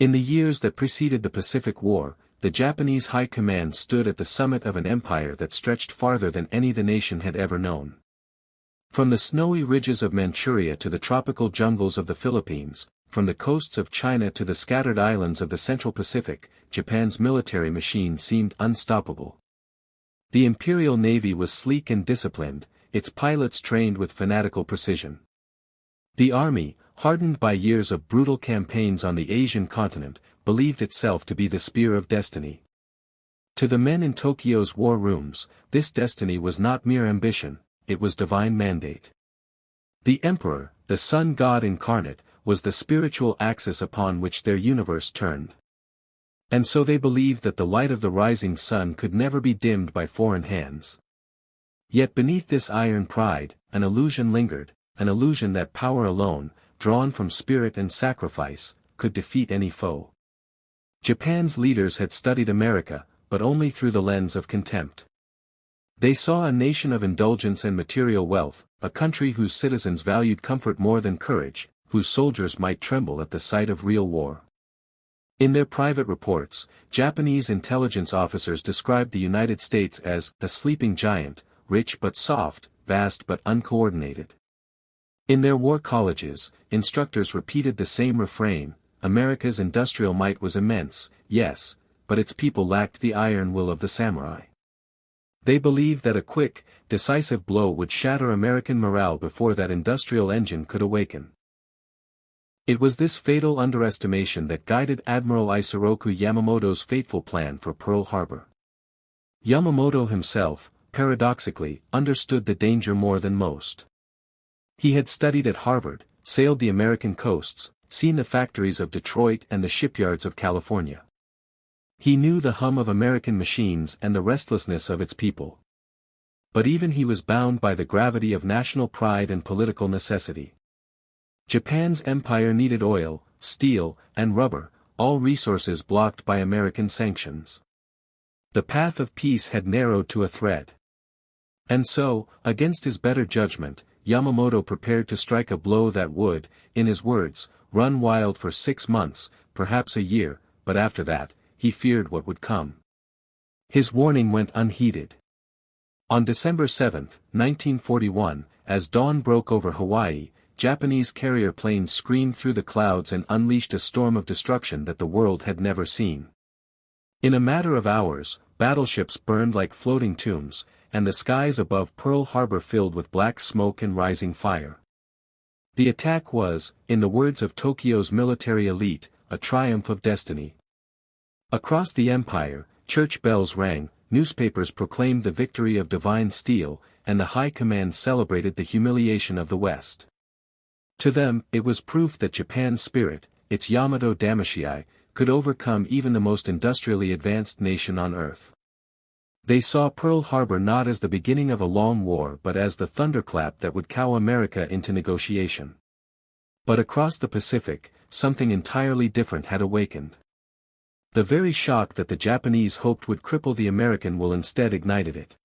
In the years that preceded the Pacific War, the Japanese High Command stood at the summit of an empire that stretched farther than any the nation had ever known. From the snowy ridges of Manchuria to the tropical jungles of the Philippines, from the coasts of China to the scattered islands of the Central Pacific, Japan's military machine seemed unstoppable. The Imperial Navy was sleek and disciplined, its pilots trained with fanatical precision. The army, hardened by years of brutal campaigns on the Asian continent, believed itself to be the spear of destiny. To the men in Tokyo's war rooms, this destiny was not mere ambition, it was divine mandate. The emperor, the sun god incarnate, was the spiritual axis upon which their universe turned. And so they believed that the light of the rising sun could never be dimmed by foreign hands. Yet beneath this iron pride, an illusion lingered, an illusion that power alone, drawn from spirit and sacrifice, could defeat any foe. Japan's leaders had studied America, but only through the lens of contempt. They saw a nation of indulgence and material wealth, a country whose citizens valued comfort more than courage, whose soldiers might tremble at the sight of real war. In their private reports, Japanese intelligence officers described the United States as a sleeping giant, rich but soft, vast but uncoordinated. In their war colleges, instructors repeated the same refrain: America's industrial might was immense, yes, but its people lacked the iron will of the samurai. They believed that a quick, decisive blow would shatter American morale before that industrial engine could awaken. It was this fatal underestimation that guided Admiral Isoroku Yamamoto's fateful plan for Pearl Harbor. Yamamoto himself, paradoxically, understood the danger more than most. He had studied at Harvard, sailed the American coasts, seen the factories of Detroit and the shipyards of California. He knew the hum of American machines and the restlessness of its people. But even he was bound by the gravity of national pride and political necessity. Japan's empire needed oil, steel, and rubber, all resources blocked by American sanctions. The path of peace had narrowed to a thread. And so, against his better judgment, Yamamoto prepared to strike a blow that would, in his words, run wild for 6 months, perhaps a year, but after that, he feared what would come. His warning went unheeded. On December 7, 1941, as dawn broke over Hawaii, Japanese carrier planes screamed through the clouds and unleashed a storm of destruction that the world had never seen. In a matter of hours, battleships burned like floating tombs, and the skies above Pearl Harbor filled with black smoke and rising fire. The attack was, in the words of Tokyo's military elite, a triumph of destiny. Across the empire, church bells rang, newspapers proclaimed the victory of divine steel, and the High Command celebrated the humiliation of the West. To them, it was proof that Japan's spirit, its Yamato Damashii, could overcome even the most industrially advanced nation on earth. They saw Pearl Harbor not as the beginning of a long war but as the thunderclap that would cow America into negotiation. But across the Pacific, something entirely different had awakened. The very shock that the Japanese hoped would cripple the American will instead ignited it.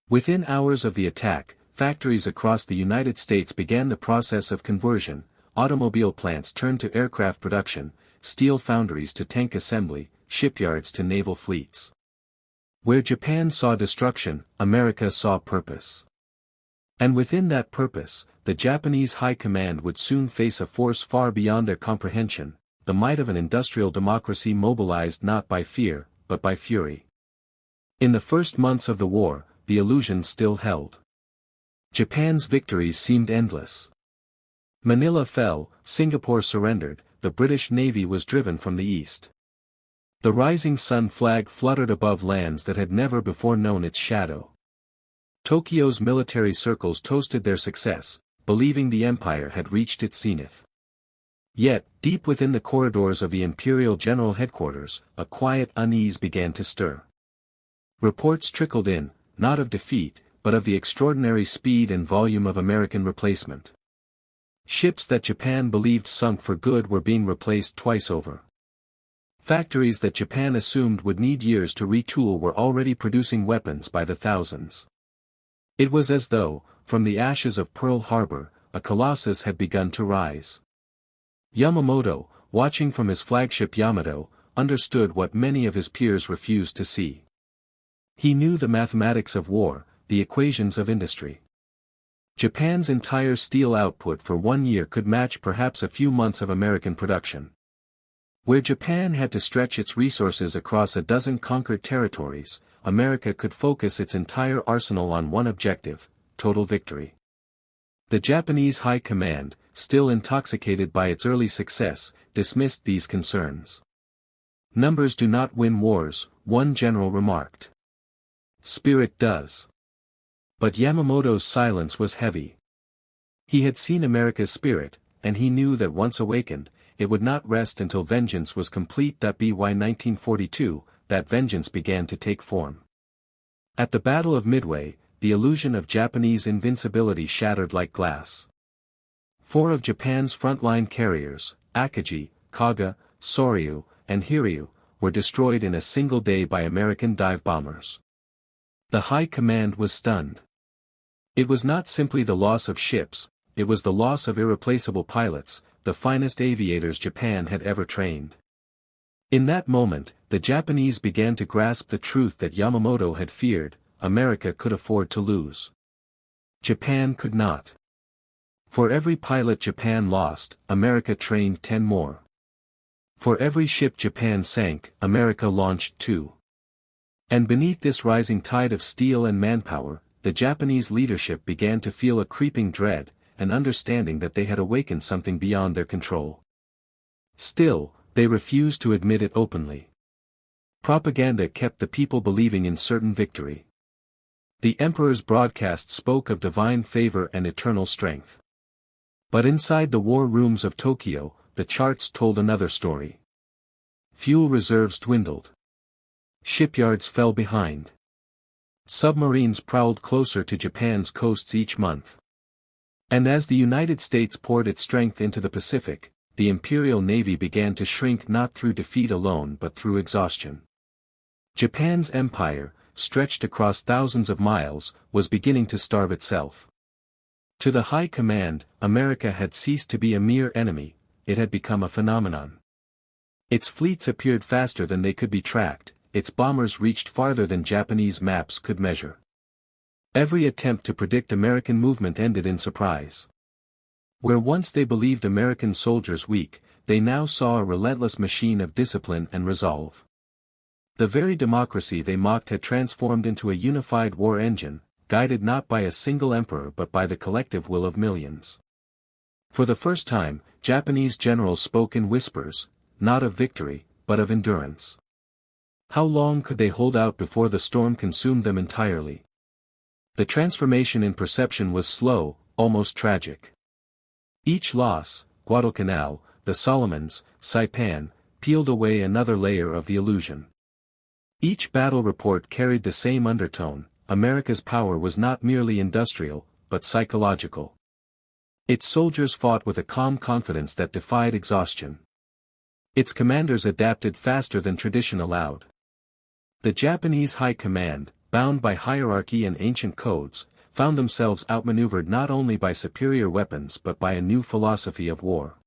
Within hours of the attack, factories across the United States began the process of conversion, automobile plants turned to aircraft production, steel foundries to tank assembly, shipyards to naval fleets. Where Japan saw destruction, America saw purpose. And within that purpose, the Japanese High Command would soon face a force far beyond their comprehension, the might of an industrial democracy mobilized not by fear, but by fury. In the first months of the war, the illusion still held. Japan's victories seemed endless. Manila fell, Singapore surrendered, the British Navy was driven from the east. The rising sun flag fluttered above lands that had never before known its shadow. Tokyo's military circles toasted their success, believing the empire had reached its zenith. Yet, deep within the corridors of the Imperial General Headquarters, a quiet unease began to stir. Reports trickled in, not of defeat, but of the extraordinary speed and volume of American replacement. Ships that Japan believed sunk for good were being replaced twice over. Factories that Japan assumed would need years to retool were already producing weapons by the thousands. It was as though, from the ashes of Pearl Harbor, a colossus had begun to rise. Yamamoto, watching from his flagship Yamato, understood what many of his peers refused to see. He knew the mathematics of war, the equations of industry. Japan's entire steel output for 1 year could match perhaps a few months of American production. Where Japan had to stretch its resources across a dozen conquered territories, America could focus its entire arsenal on one objective: total victory. The Japanese High Command, still intoxicated by its early success, dismissed these concerns. "Numbers do not win wars," one general remarked. "Spirit does." But Yamamoto's silence was heavy. He had seen America's spirit, and he knew that once awakened, it would not rest until vengeance was complete. By 1942, that vengeance began to take form. At the Battle of Midway, the illusion of Japanese invincibility shattered like glass. 4 of Japan's frontline carriers, Akagi, Kaga, Soryu, and Hiryu, were destroyed in a single day by American dive bombers. The High Command was stunned. It was not simply the loss of ships, it was the loss of irreplaceable pilots, the finest aviators Japan had ever trained. In that moment, the Japanese began to grasp the truth that Yamamoto had feared: America could afford to lose. Japan could not. For every pilot Japan lost, America trained 10 more. For every ship Japan sank, America launched 2. And beneath this rising tide of steel and manpower, the Japanese leadership began to feel a creeping dread, an understanding that they had awakened something beyond their control. Still, they refused to admit it openly. Propaganda kept the people believing in certain victory. The emperor's broadcasts spoke of divine favor and eternal strength. But inside the war rooms of Tokyo, the charts told another story. Fuel reserves dwindled. Shipyards fell behind. Submarines prowled closer to Japan's coasts each month. And as the United States poured its strength into the Pacific, the Imperial Navy began to shrink not through defeat alone but through exhaustion. Japan's empire, stretched across thousands of miles, was beginning to starve itself. To the High Command, America had ceased to be a mere enemy, it had become a phenomenon. Its fleets appeared faster than they could be tracked, its bombers reached farther than Japanese maps could measure. Every attempt to predict American movement ended in surprise. Where once they believed American soldiers weak, they now saw a relentless machine of discipline and resolve. The very democracy they mocked had transformed into a unified war engine, guided not by a single emperor but by the collective will of millions. For the first time, Japanese generals spoke in whispers, not of victory, but of endurance. How long could they hold out before the storm consumed them entirely? The transformation in perception was slow, almost tragic. Each loss, Guadalcanal, the Solomons, Saipan, peeled away another layer of the illusion. Each battle report carried the same undertone: America's power was not merely industrial, but psychological. Its soldiers fought with a calm confidence that defied exhaustion. Its commanders adapted faster than tradition allowed. The Japanese High Command, bound by hierarchy and ancient codes, found themselves outmaneuvered not only by superior weapons but by a new philosophy of war.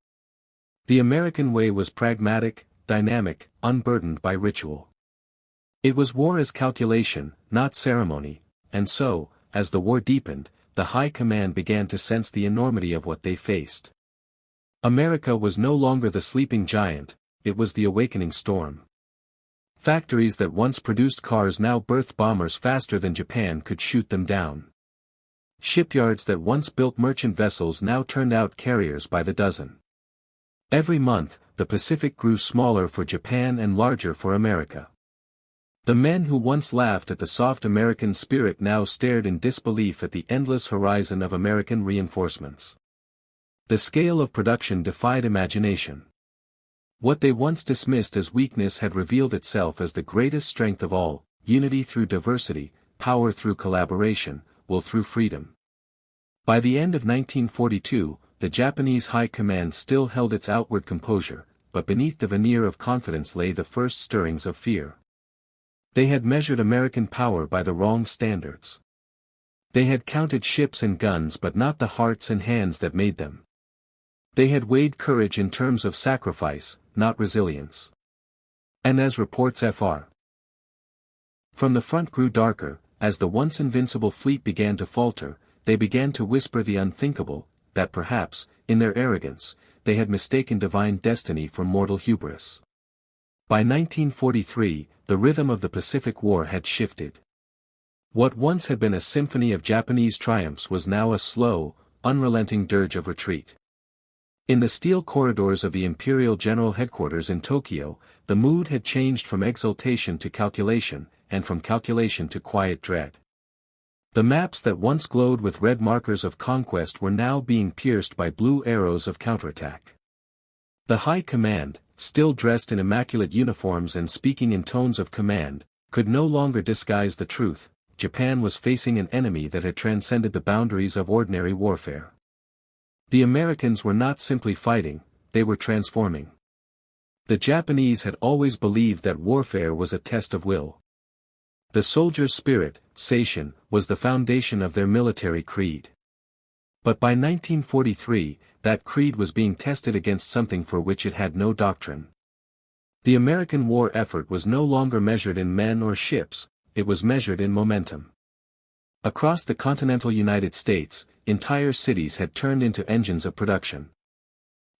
The American way was pragmatic, dynamic, unburdened by ritual. It was war as calculation, not ceremony, and so, as the war deepened, the High Command began to sense the enormity of what they faced. America was no longer the sleeping giant, it was the awakening storm. Factories that once produced cars now birthed bombers faster than Japan could shoot them down. Shipyards that once built merchant vessels now turned out carriers by the dozen. Every month, the Pacific grew smaller for Japan and larger for America. The men who once laughed at the soft American spirit now stared in disbelief at the endless horizon of American reinforcements. The scale of production defied imagination. What they once dismissed as weakness had revealed itself as the greatest strength of all: unity through diversity, power through collaboration, will through freedom. By the end of 1942, the Japanese High Command still held its outward composure, but beneath the veneer of confidence lay the first stirrings of fear. They had measured American power by the wrong standards. They had counted ships and guns but not the hearts and hands that made them. They had weighed courage in terms of sacrifice, not resilience. And as reports fr. from the front grew darker, as the once invincible fleet began to falter, they began to whisper the unthinkable, that perhaps, in their arrogance, they had mistaken divine destiny for mortal hubris. By 1943, the rhythm of the Pacific War had shifted. What once had been a symphony of Japanese triumphs was now a slow, unrelenting dirge of retreat. In the steel corridors of the Imperial General Headquarters in Tokyo, the mood had changed from exultation to calculation, and from calculation to quiet dread. The maps that once glowed with red markers of conquest were now being pierced by blue arrows of counterattack. The High Command, still dressed in immaculate uniforms and speaking in tones of command, could no longer disguise the truth: Japan was facing an enemy that had transcended the boundaries of ordinary warfare. The Americans were not simply fighting, they were transforming. The Japanese had always believed that warfare was a test of will. The soldier's spirit, Saipan, was the foundation of their military creed. But by 1943, that creed was being tested against something for which it had no doctrine. The American war effort was no longer measured in men or ships, it was measured in momentum. Across the continental United States, entire cities had turned into engines of production.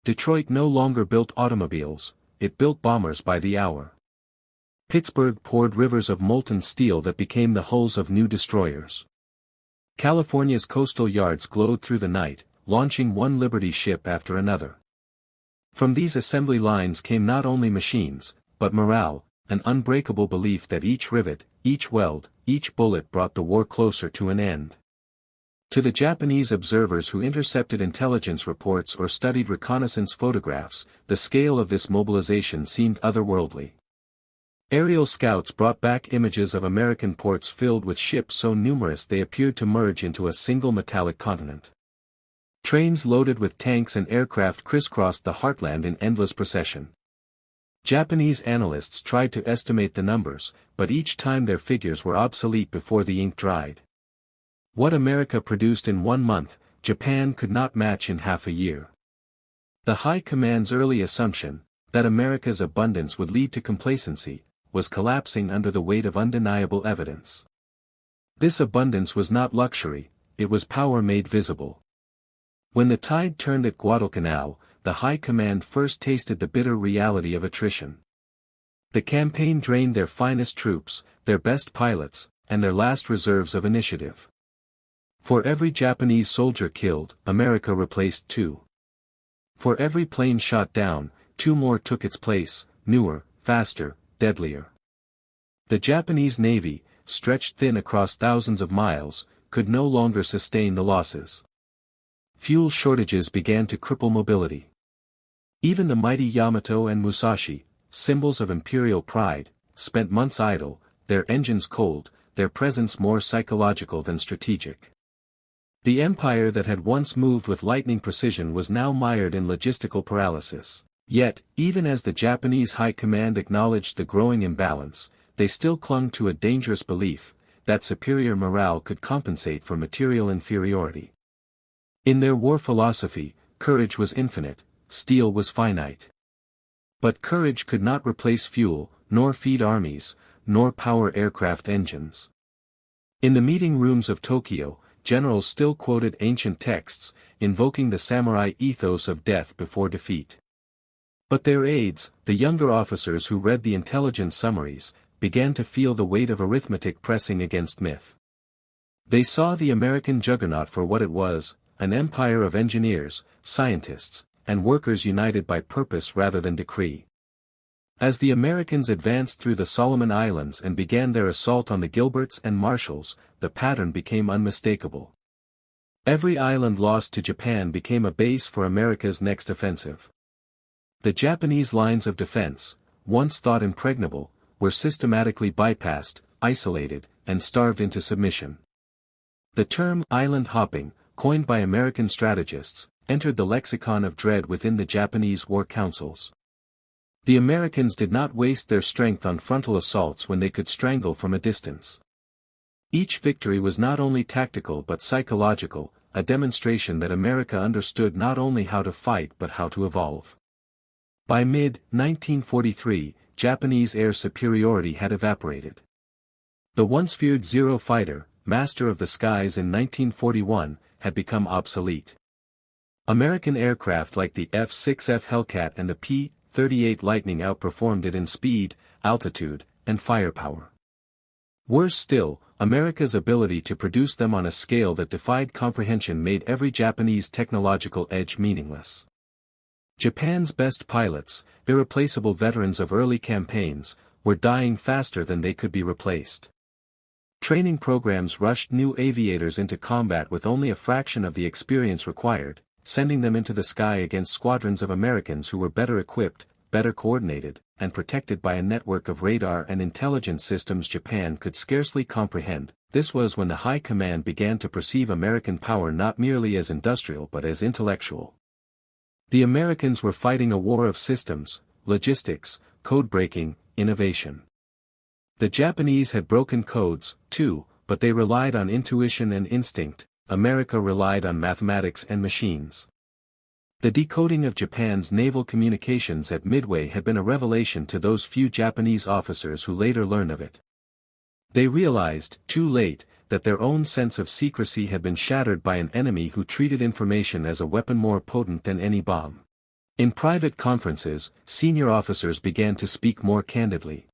Detroit no longer built automobiles, it built bombers by the hour. Pittsburgh poured rivers of molten steel that became the hulls of new destroyers. California's coastal yards glowed through the night, launching one Liberty ship after another. From these assembly lines came not only machines, but morale, an unbreakable belief that each rivet, each weld, each bullet brought the war closer to an end. To the Japanese observers who intercepted intelligence reports or studied reconnaissance photographs, the scale of this mobilization seemed otherworldly. Aerial scouts brought back images of American ports filled with ships so numerous they appeared to merge into a single metallic continent. Trains loaded with tanks and aircraft crisscrossed the heartland in endless procession. Japanese analysts tried to estimate the numbers, but each time their figures were obsolete before the ink dried. What America produced in 1 month, Japan could not match in half a year. The High Command's early assumption, that America's abundance would lead to complacency, was collapsing under the weight of undeniable evidence. This abundance was not luxury, it was power made visible. When the tide turned at Guadalcanal, the High Command first tasted the bitter reality of attrition. The campaign drained their finest troops, their best pilots, and their last reserves of initiative. For every Japanese soldier killed, America replaced 2. For every plane shot down, 2 more took its place, newer, faster, deadlier. The Japanese Navy, stretched thin across thousands of miles, could no longer sustain the losses. Fuel shortages began to cripple mobility. Even the mighty Yamato and Musashi, symbols of imperial pride, spent months idle, their engines cold, their presence more psychological than strategic. The empire that had once moved with lightning precision was now mired in logistical paralysis. Yet, even as the Japanese High Command acknowledged the growing imbalance, they still clung to a dangerous belief, that superior morale could compensate for material inferiority. In their war philosophy, courage was infinite, steel was finite. But courage could not replace fuel, nor feed armies, nor power aircraft engines. In the meeting rooms of Tokyo, generals still quoted ancient texts, invoking the samurai ethos of death before defeat. But their aides, the younger officers who read the intelligence summaries, began to feel the weight of arithmetic pressing against myth. They saw the American juggernaut for what it was, an empire of engineers, scientists, and workers united by purpose rather than decree. As the Americans advanced through the Solomon Islands and began their assault on the Gilberts and Marshalls, the pattern became unmistakable. Every island lost to Japan became a base for America's next offensive. The Japanese lines of defense, once thought impregnable, were systematically bypassed, isolated, and starved into submission. The term island hopping, coined by American strategists, entered the lexicon of dread within the Japanese war councils. The Americans did not waste their strength on frontal assaults when they could strangle from a distance. Each victory was not only tactical but psychological, a demonstration that America understood not only how to fight but how to evolve. By mid-1943, Japanese air superiority had evaporated. The once feared Zero fighter, master of the skies in 1941, had become obsolete. American aircraft like the F-6F Hellcat and the P-38 Lightning outperformed it in speed, altitude, and firepower. Worse still, America's ability to produce them on a scale that defied comprehension made every Japanese technological edge meaningless. Japan's best pilots, irreplaceable veterans of early campaigns, were dying faster than they could be replaced. Training programs rushed new aviators into combat with only a fraction of the experience required, sending them into the sky against squadrons of Americans who were better equipped, better coordinated, and protected by a network of radar and intelligence systems Japan could scarcely comprehend. This was when the High Command began to perceive American power not merely as industrial but as intellectual. The Americans were fighting a war of systems, logistics, code-breaking, innovation. The Japanese had broken codes, too, but they relied on intuition and instinct. America relied on mathematics and machines. The decoding of Japan's naval communications at Midway had been a revelation to those few Japanese officers who later learned of it. They realized, too late, that their own sense of secrecy had been shattered by an enemy who treated information as a weapon more potent than any bomb. In private conferences, senior officers began to speak more candidly.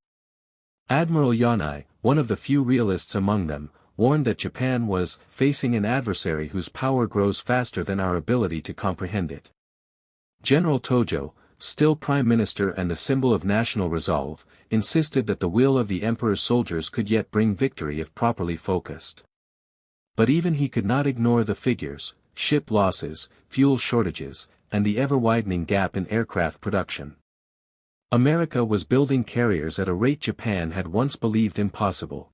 Admiral Yanai, one of the few realists among them, warned that Japan was facing an adversary whose power grows faster than our ability to comprehend it. General Tojo, still Prime Minister and the symbol of national resolve, insisted that the will of the Emperor's soldiers could yet bring victory if properly focused. But even he could not ignore the figures, ship losses, fuel shortages, and the ever-widening gap in aircraft production. America was building carriers at a rate Japan had once believed impossible.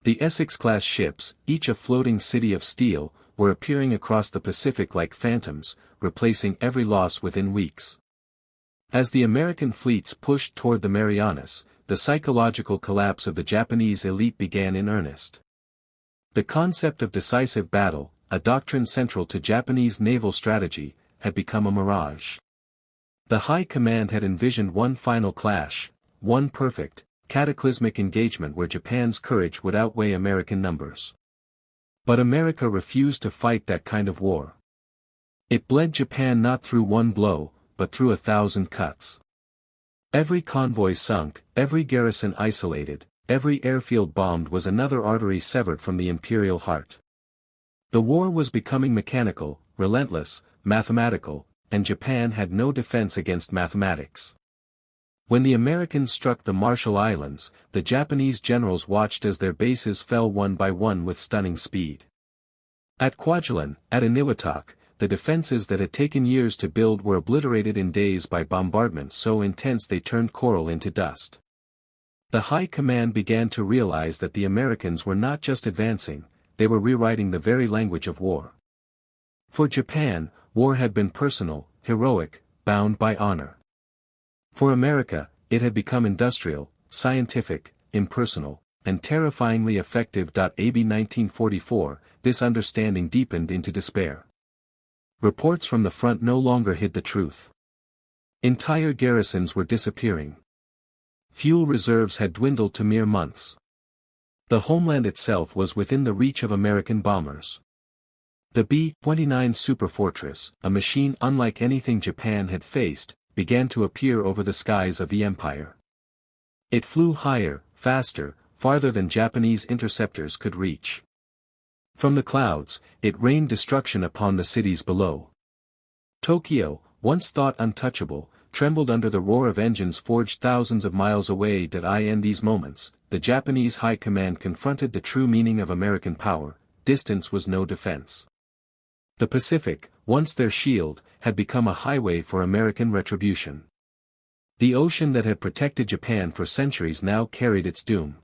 The Essex-class ships, each a floating city of steel, were appearing across the Pacific like phantoms, replacing every loss within weeks. As the American fleets pushed toward the Marianas, the psychological collapse of the Japanese elite began in earnest. The concept of decisive battle, a doctrine central to Japanese naval strategy, had become a mirage. The High Command had envisioned one final clash, one perfect, cataclysmic engagement where Japan's courage would outweigh American numbers. But America refused to fight that kind of war. It bled Japan not through one blow, but through 1,000 cuts. Every convoy sunk, every garrison isolated, every airfield bombed was another artery severed from the imperial heart. The war was becoming mechanical, relentless, mathematical, and Japan had no defense against mathematics. When the Americans struck the Marshall Islands, the Japanese generals watched as their bases fell one by one with stunning speed. At Kwajalein, at Eniwetok, the defenses that had taken years to build were obliterated in days by bombardments so intense they turned coral into dust. The High Command began to realize that the Americans were not just advancing, they were rewriting the very language of war. For Japan, war had been personal, heroic, bound by honor. For America, it had become industrial, scientific, impersonal, and terrifyingly effective. AB 1944, this understanding deepened into despair. Reports from the front no longer hid the truth. Entire garrisons were disappearing. Fuel reserves had dwindled to mere months. The homeland itself was within the reach of American bombers. The B-29 Superfortress, a machine unlike anything Japan had faced, began to appear over the skies of the empire. It flew higher, faster, farther than Japanese interceptors could reach. From the clouds, it rained destruction upon the cities below. Tokyo, once thought untouchable, trembled under the roar of engines forged thousands of miles away. In these moments, the Japanese High Command confronted the true meaning of American power: distance was no defense. The Pacific, once their shield, had become a highway for American retribution. The ocean that had protected Japan for centuries now carried its doom.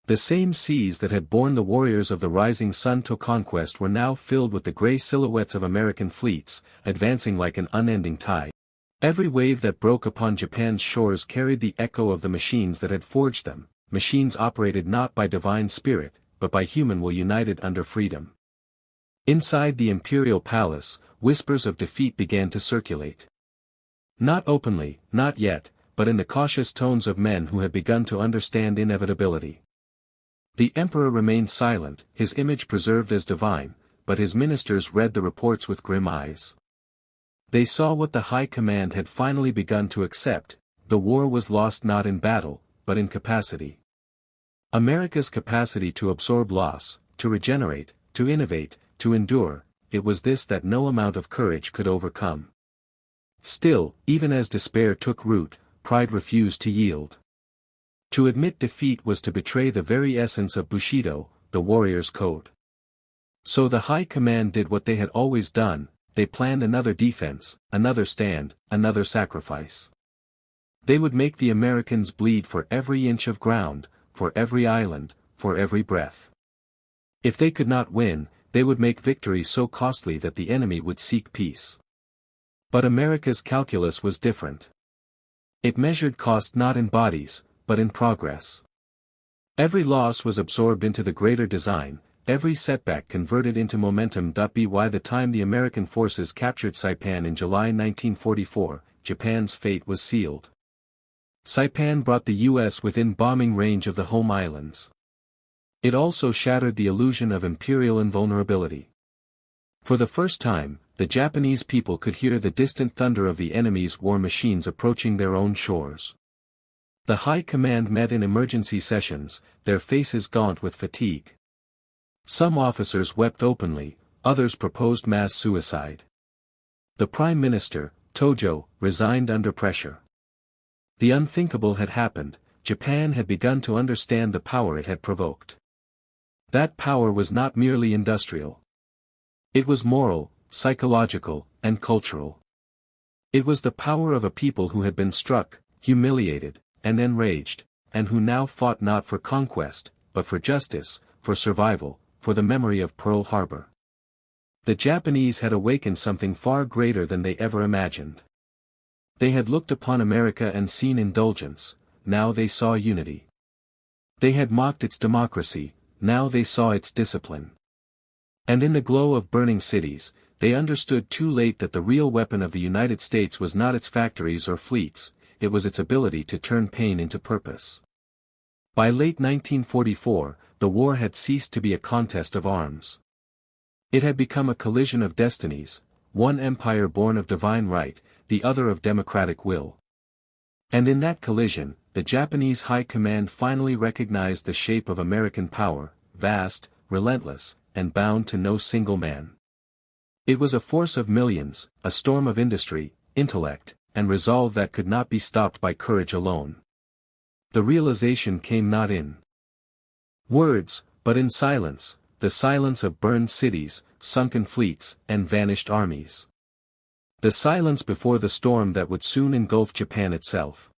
The same seas that had borne the warriors of the rising sun to conquest were now filled with the gray silhouettes of American fleets, advancing like an unending tide. Every wave that broke upon Japan's shores carried the echo of the machines that had forged them, machines operated not by divine spirit, but by human will united under freedom. Inside the imperial palace, whispers of defeat began to circulate. Not openly, not yet, but in the cautious tones of men who had begun to understand inevitability. The emperor remained silent, his image preserved as divine, but his ministers read the reports with grim eyes. They saw what the high command had finally begun to accept: the war was lost not in battle, but in capacity. America's capacity to absorb loss, to regenerate, to innovate, to endure, it was this that no amount of courage could overcome. Still, even as despair took root, pride refused to yield. To admit defeat was to betray the very essence of Bushido, the warrior's code. So the high command did what they had always done: they planned another defense, another stand, another sacrifice. They would make the Americans bleed for every inch of ground, for every island, for every breath. If they could not win, they would make victory so costly that the enemy would seek peace. But America's calculus was different. It measured cost not in bodies, but in progress. Every loss was absorbed into the greater design, every setback converted into momentum. By the time the American forces captured Saipan in July 1944, Japan's fate was sealed. Saipan brought the U.S. within bombing range of the home islands. It also shattered the illusion of imperial invulnerability. For the first time, the Japanese people could hear the distant thunder of the enemy's war machines approaching their own shores. The high command met in emergency sessions, their faces gaunt with fatigue. Some officers wept openly, others proposed mass suicide. The Prime Minister, Tojo, resigned under pressure. The unthinkable had happened: Japan had begun to understand the power it had provoked. That power was not merely industrial. It was moral, psychological, and cultural. It was the power of a people who had been struck, humiliated, and enraged, and who now fought not for conquest, but for justice, for survival, for the memory of Pearl Harbor. The Japanese had awakened something far greater than they ever imagined. They had looked upon America and seen indulgence, now they saw unity. They had mocked its democracy, now they saw its discipline. And in the glow of burning cities, they understood too late that the real weapon of the United States was not its factories or fleets, it was its ability to turn pain into purpose. By late 1944, the war had ceased to be a contest of arms. It had become a collision of destinies, one empire born of divine right, the other of democratic will. And in that collision, the Japanese high command finally recognized the shape of American power: vast, relentless, and bound to no single man. It was a force of millions, a storm of industry, intellect, and resolve that could not be stopped by courage alone. The realization came not in words, but in silence, the silence of burned cities, sunken fleets, and vanished armies. The silence before the storm that would soon engulf Japan itself.